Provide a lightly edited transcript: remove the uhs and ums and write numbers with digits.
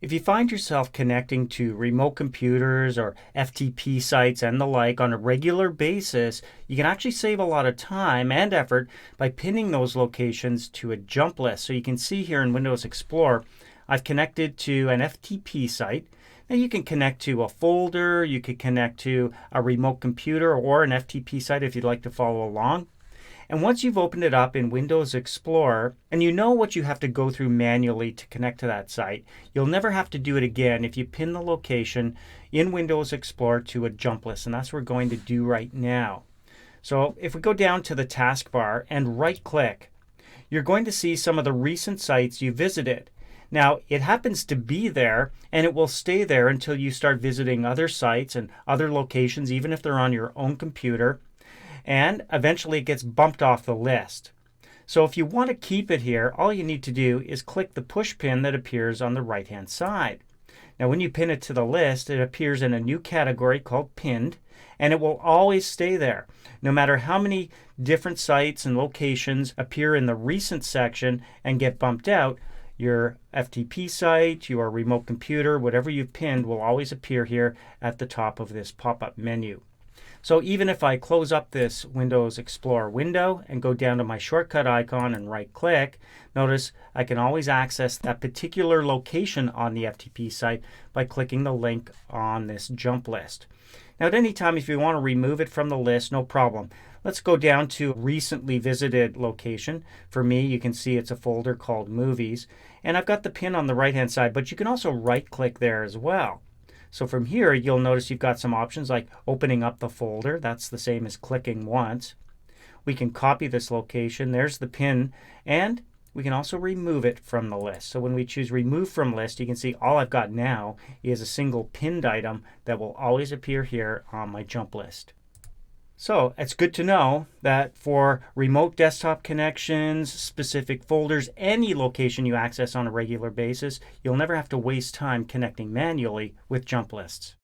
If you find yourself connecting to remote computers or FTP sites and the like on a regular basis, you can actually save a lot of time and effort by pinning those locations to a jump list. So you can see here in Windows Explorer, I've connected to an FTP site. Now you can connect to a folder, you could connect to a remote computer or an FTP site if you'd like to follow along. And once you've opened it up in Windows Explorer and you know what you have to go through manually to connect to that site, you'll never have to do it again if you pin the location in Windows Explorer to a jump list. And that's what we're going to do right now. So if we go down to the taskbar and right click, you're going to see some of the recent sites you visited. Now, it happens to be there and it will stay there until you start visiting other sites and other locations, even if they're on your own computer. And eventually it gets bumped off the list. So if you want to keep it here, all you need to do is click the push pin that appears on the right hand side. Now when you pin it to the list, it appears in a new category called pinned, and it will always stay there. No matter how many different sites and locations appear in the recent section and get bumped out, your FTP site, your remote computer, whatever you've pinned will always appear here at the top of this pop-up menu. So even if I close up this Windows Explorer window and go down to my shortcut icon and right click, notice I can always access that particular location on the FTP site by clicking the link on this jump list. Now at any time if you want to remove it from the list, no problem. Let's go down to recently visited location. For me, you can see it's a folder called movies, and I've got the pin on the right hand side, but you can also right click there as well. So from here, you'll notice you've got some options like opening up the folder. That's the same as clicking once. We can copy this location. There's the pin. And we can also remove it from the list. So when we choose remove from list, you can see all I've got now is a single pinned item that will always appear here on my jump list. So it's good to know that for remote desktop connections, specific folders, any location you access on a regular basis, you'll never have to waste time connecting manually with jump lists.